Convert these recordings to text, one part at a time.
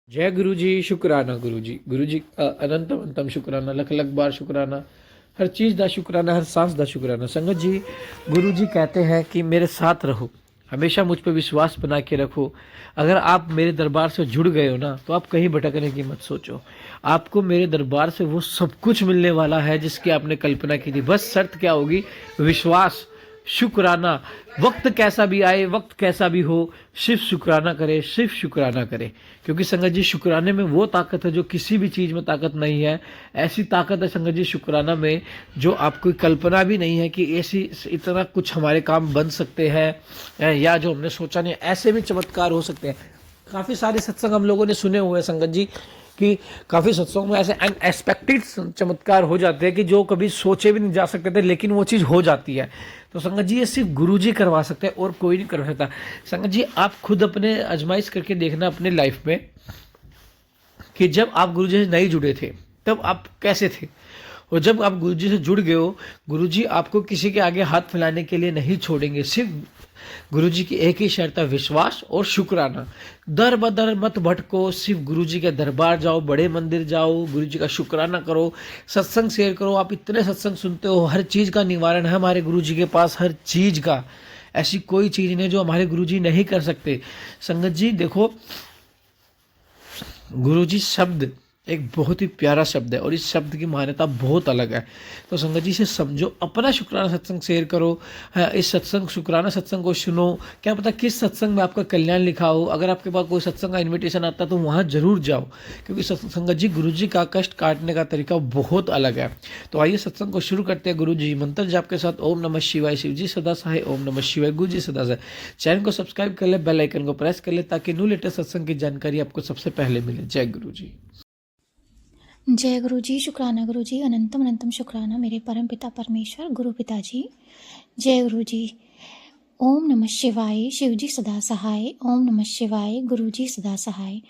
जय गुरु जी, शुक्राना गुरु जी। गुरु जी अनंतम अनंतम शुक्राना, लख लख बार शुक्राना। हर चीज़ का शुक्राना, हर सांस का शुक्राना। संगत जी, गुरु जी कहते हैं कि मेरे साथ रहो, हमेशा मुझ पर विश्वास बना के रखो। अगर आप मेरे दरबार से जुड़ गए हो ना, तो आप कहीं भटकने की मत सोचो। आपको मेरे दरबार से वो सब कुछ मिलने वाला है जिसकी आपने कल्पना की थी। बस शर्त क्या होगी? विश्वास, शुक्राना। वक्त कैसा भी आए, वक्त कैसा भी हो, सिर्फ शुक्राना करे, सिर्फ शुक्राना करे। क्योंकि संगत जी, शुक्राने में वो ताकत है जो किसी भी चीज़ में ताकत नहीं है। ऐसी ताकत है संगत जी शुक्राना में, जो आपको कल्पना भी नहीं है कि ऐसी इतना कुछ हमारे काम बन सकते हैं, या जो हमने सोचा नहीं, ऐसे भी चमत्कार हो सकते हैं। काफ़ी सारे सत्संग हम लोगों ने सुने हुए हैं संगत जी, कि काफ़ी सत्संगों में ऐसे अनएक्सपेक्टेड चमत्कार हो जाते हैं कि जो कभी सोचे भी नहीं जा सकते थे, लेकिन वो चीज़ हो जाती है। तो संगत जी, ये सिर्फ गुरु जी करवा सकते हैं और कोई नहीं कर सकता। संगत जी, आप खुद अपने आजमाइश करके देखना अपने लाइफ में कि जब आप गुरु जी से नहीं जुड़े थे तब आप कैसे थे, और जब आप गुरु जी से जुड़ गए हो, गुरु जी आपको किसी के आगे हाथ फैलाने के लिए नहीं छोड़ेंगे। सिर्फ गुरु जी की एक ही शर्त है, विश्वास और शुक्राना। दर बदर मत भटको, सिर्फ गुरु जी के दरबार जाओ, बड़े मंदिर जाओ, गुरु जी का शुक्राना करो, सत्संग शेयर करो। आप इतने सत्संग सुनते हो, हर चीज़ का निवारण है हमारे गुरु जी के पास, हर चीज़ का। ऐसी कोई चीज़ नहीं जो हमारे गुरु जी नहीं कर सकते। संगत जी देखो, गुरु जी शब्द एक बहुत ही प्यारा शब्द है और इस शब्द की मान्यता बहुत अलग है। तो संगत जी से समझो, अपना शुक्राना सत्संग शेयर करो। इस सत्संग शुक्राना सत्संग को सुनो। क्या पता किस सत्संग में आपका कल्याण लिखा हो। अगर आपके पास कोई सत्संग का इनविटेशन आता है तो वहाँ जरूर जाओ, क्योंकि संगत जी गुरु जी का कष्ट काटने का तरीका बहुत अलग है। तो आइए सत्संग को शुरू करते हैं गुरु जी मंत्र जाप के साथ। ओम नमः शिवाय। शिव जी सदा सहाय। ओम नमः शिवाय। गुरु जी सदा सहाय। चैनल को सब्सक्राइब कर ले, बेल आइकन को प्रेस कर ले, ताकि न्यू लेटेस्ट सत्संग की जानकारी आपको सबसे पहले मिले। जय गुरु जी। जय गुरु जी, शुक्राना गुरु जी, अनंतम अनंतम शुक्राना मेरे परम पिता परमेश्वर गुरु पिताजी। जय गुरु जी। ओम नमः शिवाय। शिव जी सदा सहाय। ओम नमः शिवाय। गुरु जी सदा सहाय।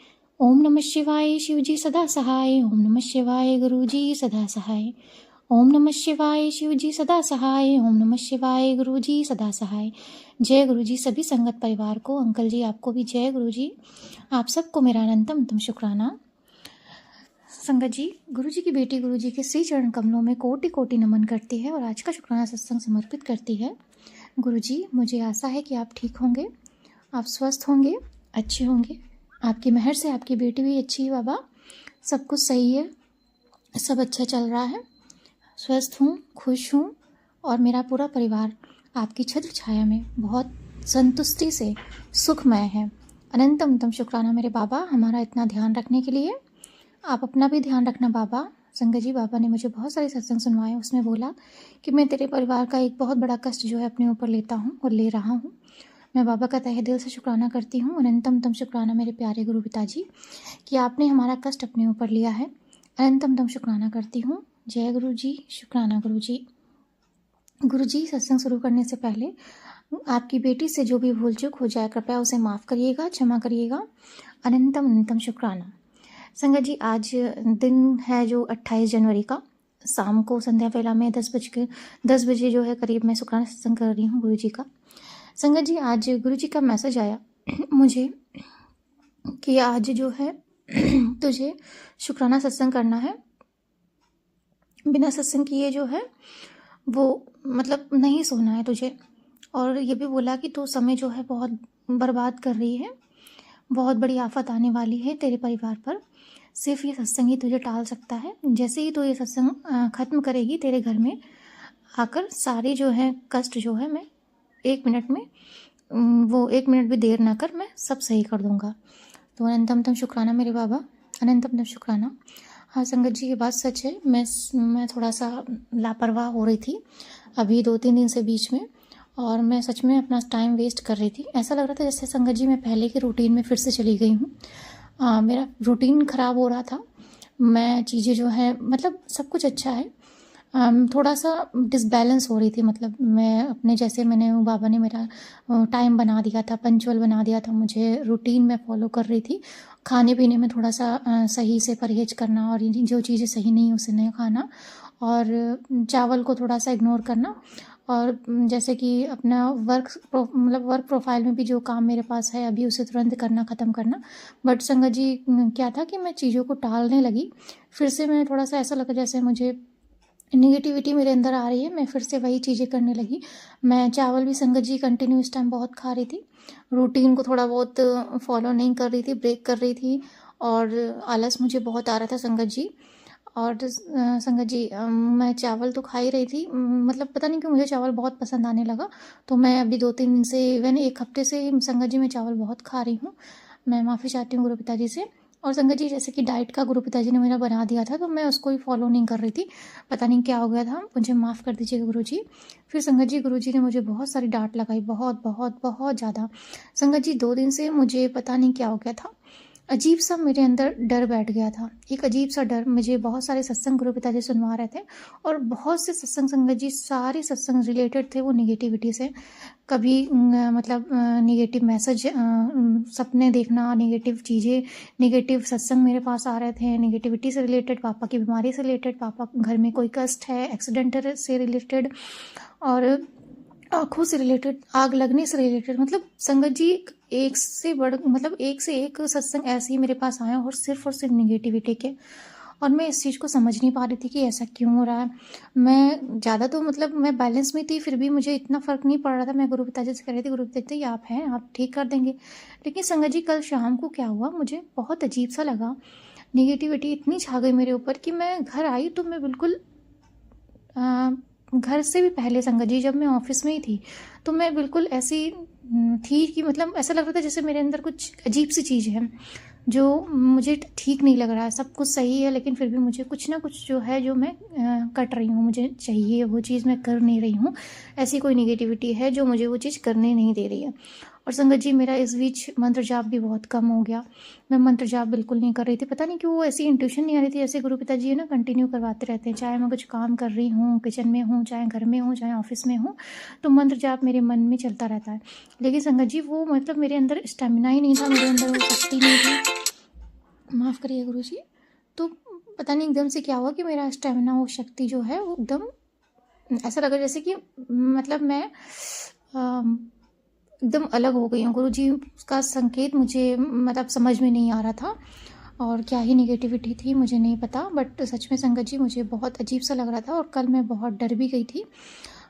ओम नमः शिवाय। शिव जी सदा सहाय। ओम नमः शिवाय। गुरु जी सदा सहाय। ओम नमः शिवाय। शिव जी सदा सहाय। ओम नमः शिवाय। गुरु जी सदा सहाय। जय गुरु जी। सभी संगत परिवार को, अंकल जी आपको भी जय गुरु जी। आप सबको मेरा अनंतम अनंतम शुक्राना। संगत जी, गुरु जी की बेटी गुरु जी के श्री चरण कमलों में कोटि कोटि नमन करती है और आज का शुक्राना सत्संग समर्पित करती है। गुरु जी, मुझे आशा है कि आप ठीक होंगे, आप स्वस्थ होंगे, अच्छे होंगे। आपकी मेहर से आपकी बेटी भी अच्छी है बाबा, सब कुछ सही है, सब अच्छा चल रहा है, स्वस्थ हूँ, खुश हूँ और मेरा पूरा परिवार आपकी छत्र छाया में बहुत संतुष्टि से सुखमय है। अनंतम अनंतम शुक्राना मेरे बाबा, हमारा इतना ध्यान रखने के लिए। आप अपना भी ध्यान रखना बाबा। संगत जी, बाबा ने मुझे बहुत सारे सत्संग सुनवाए, उसमें बोला कि मैं तेरे परिवार का एक बहुत बड़ा कष्ट जो है अपने ऊपर लेता हूँ और ले रहा हूँ। मैं बाबा का तहे दिल से शुक्राना करती हूँ। अनंतम तम शुक्राना मेरे प्यारे गुरु पिताजी कि आपने हमारा कष्ट अपने ऊपर लिया है। अनंतम तम शुक्राना करती हूँ। जय गुरु जी, शुक्राना गुरु जी। गुरु जी, सत्संग शुरू करने से पहले आपकी बेटी से जो भी भूल चूक हो जाए कृपया उसे माफ़ करिएगा, क्षमा करिएगा। अनंतम अनंतम शुक्राना। संगत जी, आज दिन है जो 28 जनवरी का, शाम को संध्या वेला में 10 बजे जो है करीब मैं शुक्राना सत्संग कर रही हूँ गुरु जी का। संगत जी, आज गुरु जी का मैसेज आया मुझे कि आज जो है तुझे शुक्राना सत्संग करना है, बिना सत्संग किए जो है वो मतलब नहीं सोना है तुझे। और ये भी बोला कि तू समय जो है बहुत बर्बाद कर रही है, बहुत बड़ी आफत आने वाली है तेरे परिवार पर, सिर्फ ये सत्संग ही तुझे टाल सकता है। जैसे ही तो ये सत्संग ख़त्म करेगी, तेरे घर में आकर सारे जो है कष्ट जो है मैं 1 मिनट में वो 1 मिनट भी देर ना कर, मैं सब सही कर दूंगा। तो अनंतम तम शुक्राना मेरे बाबा, अनंतम तम शुक्राना। हाँ संगत जी, ये बात सच है, मैं थोड़ा सा लापरवाह हो रही थी अभी 2-3 दिन से बीच में, और मैं सच में अपना टाइम वेस्ट कर रही थी। ऐसा लग रहा था जैसे संगत जी मैं पहले के रूटीन में फिर से चली गई हूँ। मेरा रूटीन ख़राब हो रहा था, मैं चीज़ें जो है मतलब सब कुछ अच्छा है, थोड़ा सा डिसबैलेंस हो रही थी। मतलब मैं अपने जैसे मैंने बाबा ने मेरा टाइम बना दिया था, पंचुअल बना दिया था, मुझे रूटीन में फॉलो कर रही थी। खाने पीने में थोड़ा सा सही से परहेज करना, और जो चीज़ें सही नहीं उसे नहीं खाना, और चावल को थोड़ा सा इग्नोर करना, और जैसे कि अपना वर्क प्रोफाइल में भी जो काम मेरे पास है अभी उसे तुरंत करना, ख़त्म करना। बट संगत जी क्या था कि मैं चीज़ों को टालने लगी। फिर से मैं थोड़ा-सा ऐसा लगा जैसे मुझे नेगेटिविटी मेरे अंदर आ रही है, मैं फिर से वही चीज़ें करने लगी। मैं चावल भी संगत जी कंटिन्यू इस टाइम बहुत खा रही थी। रूटीन को थोड़ा बहुत फ़ॉलो नहीं कर रही थी, ब्रेक कर रही थी और आलस मुझे बहुत आ रहा था संगत जी। और संगत जी मैं चावल तो खा ही रही थी, मतलब पता नहीं क्यों मुझे चावल बहुत पसंद आने लगा। तो मैं अभी 2-3 दिन से, इवन 1 हफ़्ते से संगत जी मैं चावल बहुत खा रही हूँ। मैं माफ़ी चाहती हूँ गुरु पिताजी से। और संगत जी जैसे कि डाइट का गुरु पिताजी ने मेरा बना दिया था, तो मैं उसको ही फ़ॉलो नहीं कर रही थी। पता नहीं क्या हो गया था, मुझे माफ़ कर दीजिएगा गुरुजी। फिर संगत जी गुरुजी ने मुझे बहुत सारी डाँट लगाई, बहुत, बहुत, बहुत ज़्यादा। संगत जी 2 दिन से मुझे पता नहीं क्या हो गया था, अजीब-सा मेरे अंदर डर बैठ गया था। एक अजीब-सा डर, मुझे बहुत सारे सत्संग गुरु पिताजी सुनवा रहे थे और बहुत से सत्संग संगत जी, सारे सत्संग रिलेटेड थे वो नेगेटिविटी से। कभी नेगेटिव मैसेज, सपने देखना, नेगेटिव चीज़ें, नेगेटिव सत्संग मेरे पास आ रहे थे, नेगेटिविटी से रिलेटेड, पापा की बीमारी से रिलेटेड, पापा घर में कोई कष्ट है, एक्सीडेंट से रिलेटेड और आँखों से रिलेटेड, आग लगने से रिलेटेड, मतलब संगत जी एक से एक से एक सत्संग ऐसे ही मेरे पास आए और सिर्फ़ नेगेटिविटी के। और मैं इस चीज़ को समझ नहीं पा रही थी कि ऐसा क्यों हो रहा है। मैं ज़्यादा तो मैं बैलेंस में थी, फिर भी मुझे इतना फ़र्क नहीं पड़ रहा था। मैं गुरु पिताजी से कह रही थी, गुरु पिताजी आप हैं, आप ठीक कर देंगे। लेकिन संगत जी कल शाम को क्या हुआ, मुझे बहुत अजीब-सा लगा। नेगेटिविटी इतनी छा गई मेरे ऊपर कि मैं घर आई तो मैं बिल्कुल अ, घर से भी पहले संगत जी जब मैं ऑफ़िस में ही थी, तो मैं बिल्कुल ऐसी थी कि ऐसा लग रहा था जैसे मेरे अंदर कुछ अजीब-सी चीज़ है, जो मुझे ठीक नहीं लग रहा है। सब कुछ सही है लेकिन फिर भी मुझे कुछ ना कुछ जो है, जो मैं कट रही हूँ, मुझे चाहिए वो चीज़ मैं कर नहीं रही हूँ। ऐसी कोई नेगेटिविटी है जो मुझे वो चीज़ करने नहीं दे रही है। और संगत जी मेरा इस बीच मंत्र जाप भी बहुत कम हो गया। मैं मंत्र जाप बिल्कुल नहीं कर रही थी। पता नहीं क्यों वो ऐसी इंट्यूशन नहीं आ रही थी, जैसे गुरु पिताजी है ना कंटिन्यू करवाते रहते हैं। चाहे मैं कुछ काम कर रही हूँ, किचन में हूँ, चाहे घर में हूँ, चाहे ऑफ़िस में हूँ, तो मंत्र जाप मेरे मन में चलता रहता है। लेकिन संगत जी वो मेरे अंदर स्टैमिना ही नहीं था, मेरे अंदर वो शक्ति नहीं थी। माफ़ करिए गुरुजी। तो पता नहीं एकदम से क्या हुआ कि मेरा स्टैमिना, वो शक्ति जो है वो एकदम ऐसा लगा जैसे कि मैं एकदम अलग हो गई हूँ। गुरुजी का संकेत मुझे समझ में नहीं आ रहा था और क्या ही नेगेटिविटी थी मुझे नहीं पता। बट सच में संगत जी मुझे बहुत अजीब-सा लग रहा था और कल मैं बहुत डर भी गई थी।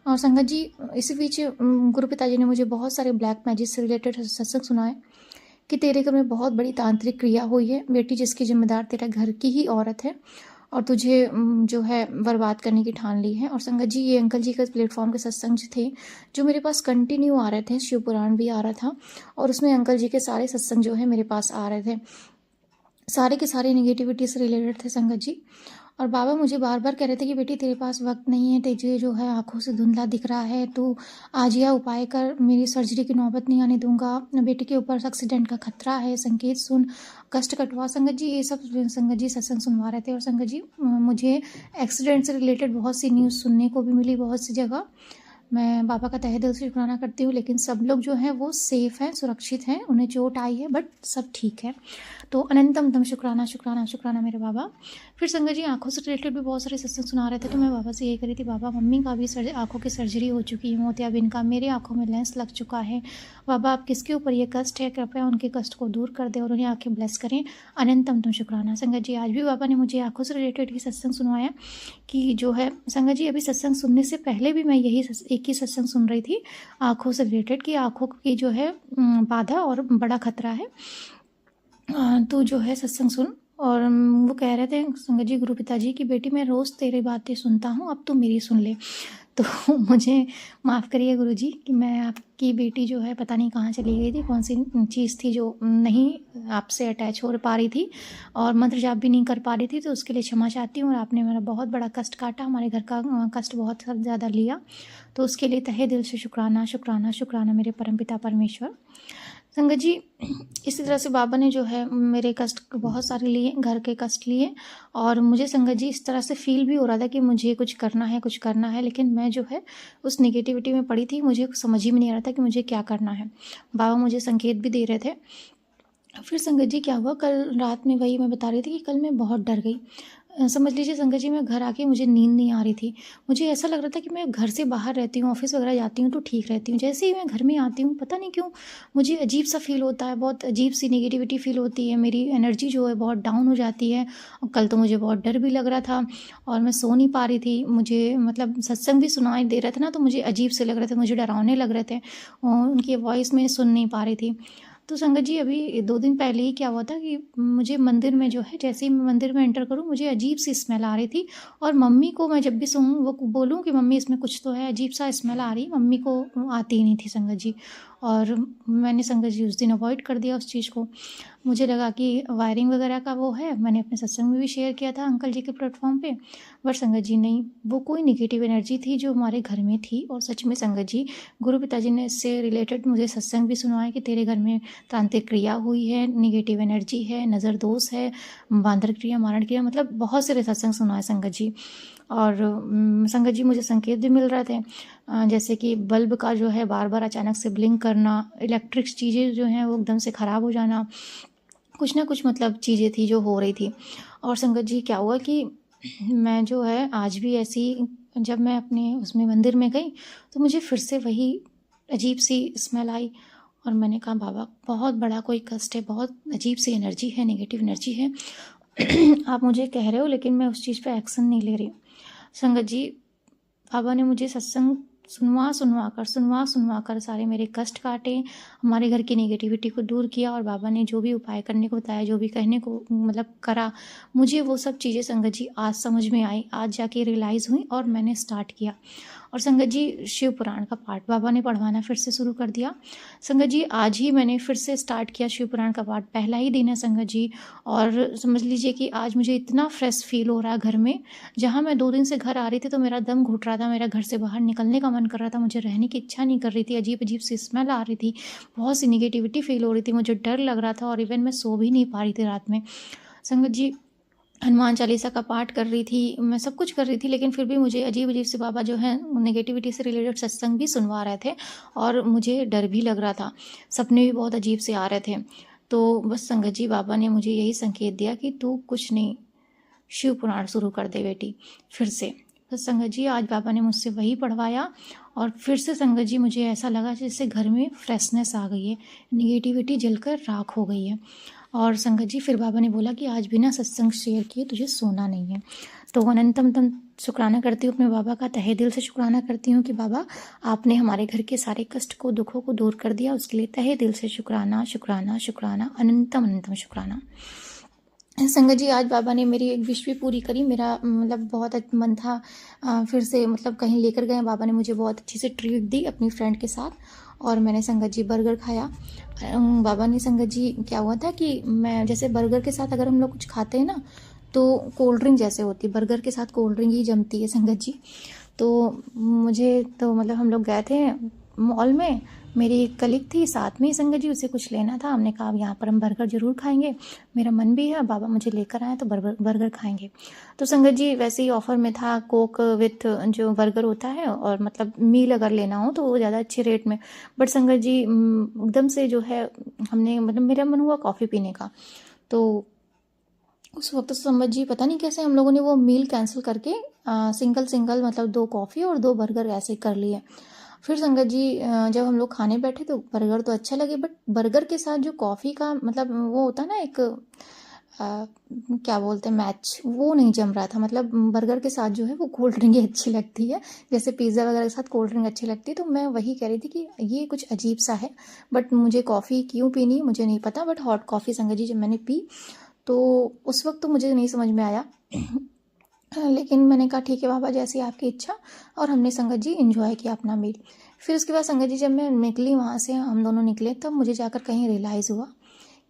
और संगत जी इसी बीच गुरु पिताजी ने मुझे बहुत सारे ब्लैक मैजिक से रिलेटेड सत्संग सुनाए कि तेरे घर में बहुत बड़ी तांत्रिक क्रिया हुई है, बेटी जिसकी ज़िम्मेदार तेरा घर की ही औरत है और तुझे जो है बर्बाद करने की ठान ली है। और संगत जी ये अंकल जी का प्लेटफॉर्म के सत्संग जो थे, जो मेरे पास कंटिन्यू आ रहे थे, शिव पुराण भी आ रहा था और उसमें अंकल जी के सारे सत्संग जो है मेरे पास आ रहे थे। सारे के सारे नेगेटिविटी से रिलेटेड थे संगत जी। और बाबा मुझे बार-बार कह रहे थे कि बेटी तेरे पास वक़्त नहीं है, तुझे जो है आँखों से धुंधला दिख रहा है, तू आज यह उपाय कर, मेरी सर्जरी की नौबत नहीं आने दूँगा, बेटी के ऊपर एक्सीडेंट का खतरा है, संकेत सुन, कष्ट कटवा। संगत जी ये सब संगत जी सत्संग सुनवा रहे थे और संगत जी मुझे एक्सीडेंट से रिलेटेड बहुत सी न्यूज़ सुनने को भी मिली बहुत सी जगह। मैं बाबा का तहे दिल से शुक्राना करती हूँ, लेकिन सब लोग जो हैं वो सेफ़ हैं, सुरक्षित हैं, उन्हें चोट आई है बट सब ठीक है। तो अनंतम शुक्राना, शुक्राना, शुक्राना मेरे बाबा। फिर संगत जी आँखों से रिलेटेड भी बहुत सारे सत्संग सुना रहे थे, तो मैं बाबा से यही कह रही थी, बाबा मम्मी का भी आँखों की सर्जरी हो चुकी है, मोतियाबिंद का, मेरे आँखों में लेंस लग चुका है। बाबा आप किसके ऊपर ये कष्ट है, कृपया उनके कष्ट को दूर कर दें और उन्हें आँखें ब्लेस करें। अनंतम शुक्राना। संगत जी आज भी बाबा ने मुझे आँखों से रिलेटेड ही सत्संग सुनवाया कि जो है संगत जी अभी सत्संग सुनने से पहले भी मैं यही एक ही सत्संग सुन रही थी आँखों से रिलेटेड कि आँखों की जो है बाधा और बड़ा खतरा है। तो जो है सत्संग सुन। और वो कह रहे थे संगत जी गुरु पिताजी की बेटी मैं रोज़ तेरी बातें सुनता हूँ, अब तो मेरी सुन ले। तो मुझे माफ़ करिए गुरुजी कि मैं आपकी बेटी जो है पता नहीं कहाँ चली गई थी, कौन सी चीज़ थी जो नहीं आपसे अटैच हो पा रही थी और मंत्र जाप भी नहीं कर पा रही थी, तो उसके लिए क्षमा चाहती हूँ। और आपने मेरा बहुत बड़ा कष्ट काटा, हमारे घर का कष्ट बहुत ज़्यादा लिया, तो उसके लिए तहे दिल से शुक्राना, शुक्राना, शुक्राना मेरे परमपिता परमेश्वर। संगत जी इसी तरह से बाबा ने जो है मेरे कष्ट बहुत सारे लिए, घर के कष्ट लिए और मुझे संगत जी इस तरह से फील भी हो रहा था कि मुझे कुछ करना है, लेकिन मैं जो है उस नेगेटिविटी में पड़ी थी, मुझे समझ ही में नहीं आ रहा था कि मुझे क्या करना है। बाबा मुझे संकेत भी दे रहे थे। फिर संगत जी क्या हुआ, कल रात में वही मैं बता रही थी कि कल मैं बहुत डर गई। समझ लीजिए संगत जी, मैं घर आके मुझे नींद नहीं आ रही थी। मुझे ऐसा लग रहा था कि मैं घर से बाहर रहती हूँ, ऑफ़िस वग़ैरह जाती हूँ तो ठीक रहती हूँ। जैसे ही मैं घर में आती हूँ, पता नहीं क्यों मुझे अजीब-सा फ़ील होता है, बहुत अजीब-सी नेगेटिविटी फ़ील होती है, मेरी एनर्जी जो है बहुत डाउन हो जाती है। और कल तो मुझे बहुत डर भी लग रहा था और मैं सो नहीं पा रही थी। मुझे मतलब सत्संग भी सुनाई दे रहा था ना, तो मुझे अजीब से लग रहे थे, मुझे डरावने लग रहे थे। उनकी वॉइस मैं सुन नहीं पा रही थी। तो संगत जी, अभी 2 दिन पहले ही क्या हुआ था कि मुझे मंदिर में जो है, जैसे ही मैं मंदिर में एंटर करूँ, मुझे अजीब-सी स्मेल आ रही थी और मम्मी को मैं जब भी सूँघूँ वो बोलूँ कि मम्मी इसमें कुछ तो है, अजीब-सा स्मेल आ रही है, मम्मी को आती ही नहीं थी संगत जी। और मैंने संगत जी उस दिन अवॉइड कर दिया उस चीज़ को। मुझे लगा कि वायरिंग वगैरह का वो है, मैंने अपने सत्संग में भी शेयर किया था अंकल जी के प्लेटफ़ॉर्म पे। बट संगत जी नहीं, वो कोई नेगेटिव एनर्जी थी जो हमारे घर में थी। और सच में संगत जी, गुरु पिताजी ने इससे रिलेटेड मुझे सत्संग भी सुनवाया कि तेरे घर में तांत्रिक क्रिया हुई है, नेगेटिव एनर्जी है, नज़र दोष है, बांधर क्रिया, मारण क्रिया, मतलब बहुत सारे सत्संग सुनवाए संगत जी। और संगत जी, मुझे संकेत भी मिल रहे थे, जैसे कि बल्ब का जो है बार-बार अचानक से ब्लिंक करना, इलेक्ट्रिक चीज़ें जो हैं वो एकदम से ख़राब हो जाना, कुछ ना कुछ मतलब चीज़ें थी जो हो रही थी। और संगत जी, क्या हुआ कि मैं जो है आज भी ऐसी, जब मैं अपने उसमें मंदिर में गई तो मुझे फिर से वही अजीब-सी स्मेल आई। और मैंने कहा बाबा, बहुत बड़ा कोई कष्ट है, बहुत अजीब-सी एनर्जी है, नेगेटिव एनर्जी है। आप मुझे कह रहे हो लेकिन मैं उस चीज़ पे एक्शन नहीं ले रही हूँ। संगत जी, बाबा ने मुझे सत्संग सुनवा कर सारे मेरे कष्ट काटे, हमारे घर की नेगेटिविटी को दूर किया और बाबा ने जो भी उपाय करने को बताया, जो भी कहने को मतलब करा, मुझे वो सब चीज़ें संगत जी आज समझ में आई, आज जाके रियलाइज़ हुई और मैंने स्टार्ट किया। और संगत जी, शिव पुराण का पाठ बाबा ने पढ़वाना फिर से शुरू कर दिया। संगत जी, आज ही मैंने फिर से स्टार्ट किया शिव पुराण का पाठ, पहला ही दिन है संगत जी। और समझ लीजिए कि आज मुझे इतना फ्रेश फील हो रहा है घर में। जहाँ मैं 2 दिन से घर आ रही थी तो मेरा दम घुट रहा था, मेरा घर से बाहर निकलने का मन कर रहा था, मुझे रहने की इच्छा नहीं कर रही थी, अजीब-अजीब सी स्मेल आ रही थी, बहुत सी नेगेटिविटी फ़ील हो रही थी, मुझे डर लग रहा था और इवन मैं सो भी नहीं पा रही थी रात में। संगत जी, हनुमान चालीसा का पाठ कर रही थी, मैं सब कुछ कर रही थी, लेकिन फिर भी मुझे अजीब-अजीब से बाबा जो हैं नेगेटिविटी से रिलेटेड सत्संग भी सुनवा रहे थे और मुझे डर भी लग रहा था। सपने भी बहुत अजीब से आ रहे थे। तो बस संगत जी, बाबा ने मुझे यही संकेत दिया कि तू कुछ नहीं, शिव पुराण शुरू कर दे बेटी, फिर से। तो संगत जी, आज बाबा ने मुझसे वही पढ़वाया और फिर से संगत जी मुझे ऐसा लगा जैसे घर में फ्रेशनेस आ गई है, नेगेटिविटी जलकर राख हो गई है। और संगत जी, फिर बाबा ने बोला कि आज बिना सत्संग शेयर किए तुझे सोना नहीं है। तो अनंतम शुक्राना करती हूँ अपने बाबा का, तहे दिल से शुक्राना करती हूँ कि बाबा, आपने हमारे घर के सारे कष्ट को, दुखों को दूर कर दिया, उसके लिए तहे दिल से शुक्राना शुक्राना शुक्राना, अनंतम शुक्राना। संगत जी, आज बाबा ने मेरी एक विश भी पूरी करी। मेरा मतलब बहुत मन था फिर से मतलब कहीं लेकर गए, बाबा ने मुझे बहुत अच्छी से ट्रीट दी अपनी फ्रेंड के साथ और मैंने संगत जी बर्गर खाया। बाबा ने संगत जी, क्या हुआ था कि मैं जैसे बर्गर के साथ अगर हम लोग कुछ खाते हैं ना तो कोल्ड ड्रिंक जैसे होती है, बर्गर के साथ कोल्ड ड्रिंक ही जमती है संगत जी। तो मुझे तो मतलब हम लोग गए थे मॉल में, मेरी एक कलीग थी साथ में ही संगत जी, उसे कुछ लेना था, हमने कहा अब यहाँ पर हम बर्गर ज़रूर खाएंगे, मेरा मन भी है, बाबा मुझे लेकर आए तो बर्गर खाएंगे। तो संगत जी, वैसे ही ऑफ़र में था कोक विथ जो बर्गर होता है और मतलब मील अगर लेना हो तो वो ज़्यादा अच्छे रेट में। बट संगत जी, एकदम से जो है हमने मतलब मेरा मन हुआ कॉफ़ी पीने का। तो उस वक्त तो संगत जी पता नहीं कैसे हम लोगों ने वो मील कैंसिल करके सिंगल मतलब 2 कॉफ़ी और 2 बर्गर ऐसे कर लिए। फिर संगत जी, जब हम लोग खाने बैठे तो बर्गर तो अच्छा लगे, बट बर्गर के साथ जो कॉफ़ी का मतलब वो होता है ना एक क्या बोलते हैं मैच, वो नहीं जम रहा था। मतलब बर्गर के साथ जो है वो कोल्ड ड्रिंक ही अच्छी लगती है, जैसे पिज़्ज़ा वगैरह के साथ कोल्ड ड्रिंक अच्छी लगती है। तो मैं वही कह रही थी कि ये कुछ अजीब सा है, बट मुझे कॉफ़ी क्यों पीनी मुझे नहीं पता, बट हॉट कॉफ़ी संगत जी जब मैंने पी तो उस वक्त तो मुझे नहीं समझ में आया। लेकिन मैंने कहा ठीक है बाबा, जैसी आपकी इच्छा, और हमने संगत जी एंजॉय किया अपना मील। फिर उसके बाद संगत जी जब मैं निकली वहाँ से, हम दोनों निकले, तब मुझे जाकर कहीं रियलाइज़ हुआ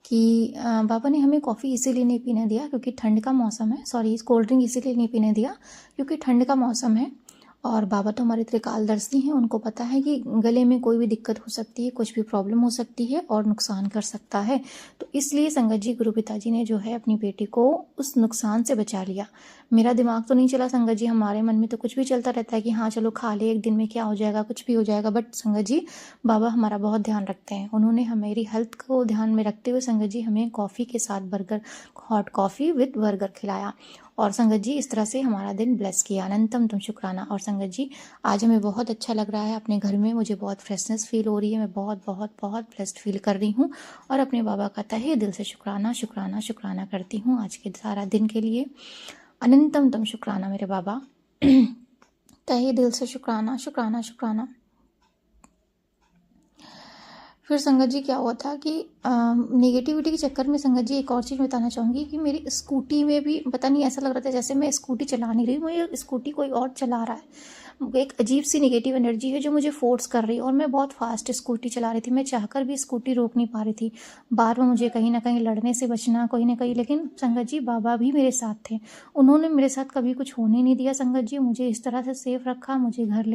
कि बाबा ने हमें कॉफ़ी इसीलिए नहीं पीने दिया क्योंकि ठंड का मौसम है, सॉरी कोल्ड ड्रिंक इसीलिए नहीं पीने दिया क्योंकि ठंड का मौसम है। और बाबा तो हमारे त्रिकालदर्शी हैं, उनको पता है कि गले में कोई भी दिक्कत हो सकती है, कुछ भी प्रॉब्लम हो सकती है और नुकसान कर सकता है। तो इसलिए संगत जी गुरु पिताजी ने जो है अपनी बेटी को उस नुकसान से बचा लिया। मेरा दिमाग तो नहीं चला संगत जी, हमारे मन में तो कुछ भी चलता रहता है कि हाँ चलो खा ले, एक दिन में क्या हो जाएगा, कुछ भी हो जाएगा। बट संगत जी, बाबा हमारा बहुत ध्यान रखते हैं, उन्होंने हमारी हेल्थ को ध्यान में रखते हुए संगत जी हमें कॉफ़ी के साथ burger, hot coffee with burger खिलाया। और संगत जी इस तरह से हमारा दिन ब्लेस किया। अनंतम शुक्राना। और संगत जी आज हमें बहुत अच्छा लग रहा है अपने घर में, मुझे बहुत फ्रेशनेस फील हो रही है, मैं बहुत बहुत बहुत ब्लेस्ड फील कर रही हूँ और अपने बाबा का तहे दिल से शुक्राना शुक्राना शुक्राना करती हूँ आज के सारा दिन के लिए। अनंतम शुक्राना मेरे बाबा, तहे दिल से शुक्राना शुक्राना शुक्राना। फिर संगत जी क्या हुआ था कि नेगेटिविटी के चक्कर में संगत जी एक और चीज़ बताना चाहूँगी कि मेरी स्कूटी में भी पता नहीं ऐसा लग रहा था जैसे मैं स्कूटी चला नहीं रही हूँ, ये स्कूटी कोई और चला रहा है। एक अजीब सी नेगेटिव एनर्जी है जो मुझे फोर्स कर रही है और मैं बहुत फास्ट स्कूटी चला रही थी, मैं चाहकर भी स्कूटी रोक नहीं पा रही थी। बार बार मुझे कहीं ना कहीं लड़ने से बचना, कहीं ना कहीं, लेकिन संगत जी बाबा भी मेरे साथ थे, उन्होंने मेरे साथ कभी कुछ होने नहीं दिया। संगत जी मुझे इस तरह से सेफ रखा, मुझे घर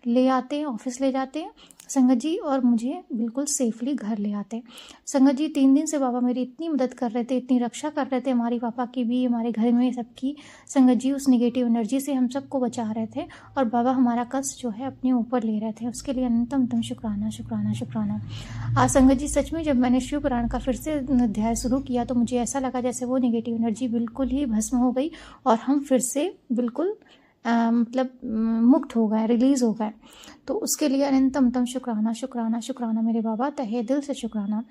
ले आते ऑफिस ले जाते संगत जी, और मुझे बिल्कुल सेफली घर ले आते। संगत जी 3 दिन से बाबा मेरी इतनी मदद कर रहे थे, इतनी रक्षा कर रहे थे, हमारी पापा की भी, हमारे घर में सबकी। संगत जी उस नेगेटिव एनर्जी से हम सबको बचा रहे थे और बाबा हमारा कष्ट जो है अपने ऊपर ले रहे थे, उसके लिए अनंतम शुक्राना शुक्राना शुक्राना। आज संगत जी सच में जब मैंने शिव पुराण का फिर से अध्याय शुरू किया तो मुझे ऐसा लगा जैसे वो नेगेटिव एनर्जी बिल्कुल ही भस्म हो गई और हम फिर से बिल्कुल मतलब मुक्त हो गए, रिलीज़ हो गए। तो उसके लिए अनंतम शुक्राना शुक्राना शुक्राना मेरे बाबा, तहे दिल से शुक्राना।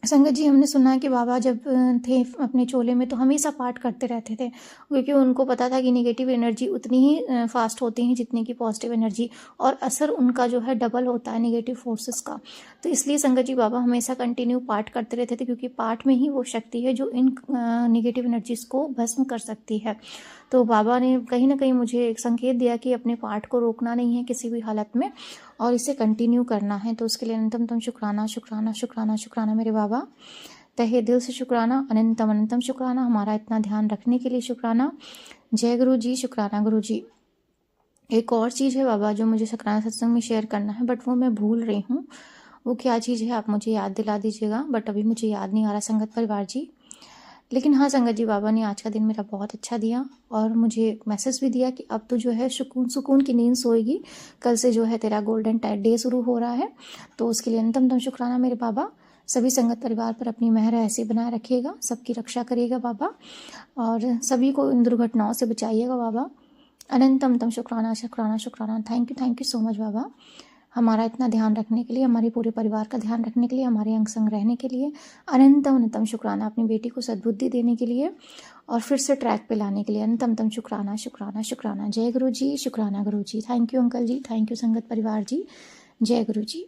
संगत जी हमने सुना है कि बाबा जब थे अपने चोले में तो हमेशा पाठ करते रहते थे, क्योंकि उनको पता था कि नेगेटिव एनर्जी उतनी ही फास्ट होती है जितनी की पॉजिटिव एनर्जी, और असर उनका जो है डबल होता है नेगेटिव फोर्सेस का। तो इसलिए संगत जी बाबा हमेशा कंटिन्यू पाठ करते रहते थे, क्योंकि पाठ में ही वो शक्ति है जो इन नेगेटिव एनर्जीज को भस्म कर सकती है। तो बाबा ने कहीं ना कहीं मुझे एक संकेत दिया कि अपने पाठ को रोकना नहीं है किसी भी हालत में और इसे कंटिन्यू करना है। तो उसके लिए अनंतम शुक्राना शुक्राना शुक्राना शुक्राना मेरे बाबा, तहे दिल से शुक्राना, अनंतम शुक्राना, हमारा इतना ध्यान रखने के लिए शुक्राना। जय गुरु जी, शुक्राना गुरु जी। एक और चीज़ है बाबा जो मुझे शुक्राना सत्संग में शेयर करना है, बट वो मैं भूल रही हूँ, वो क्या चीज़ है आप मुझे याद दिला दीजिएगा, बट अभी मुझे याद नहीं आ रहा संगत परिवार जी। लेकिन हाँ संगत जी बाबा ने आज का दिन मेरा बहुत अच्छा दिया और मुझे मैसेज भी दिया कि अब तो जो है सुकून की नींद सोएगी, कल से जो है तेरा गोल्डन डे शुरू हो रहा है। तो उसके लिए अनंतम शुक्राना मेरे बाबा। सभी संगत परिवार पर अपनी मेहर ऐसे बनाए रखिएगा, सबकी रक्षा करिएगा बाबा और सभी को इन दुर्घटनाओं से बचाइएगा बाबा। अनंतम शुक्राना शुक्राना शुक्राना। थैंक यू सो मच बाबा, हमारा इतना ध्यान रखने के लिए, हमारे पूरे परिवार का ध्यान रखने के लिए, हमारे अंग संग रहने के लिए। अनंतम शुक्राना, अपनी बेटी को सद्बुद्धि देने के लिए और फिर से ट्रैक पे लाने के लिए। अनंतम शुक्राना शुक्राना शुक्राना। जय गुरु जी, शुक्राना गुरु जी। थैंक यू अंकल जी, थैंक यू संगत परिवार जी। जय गुरु जी।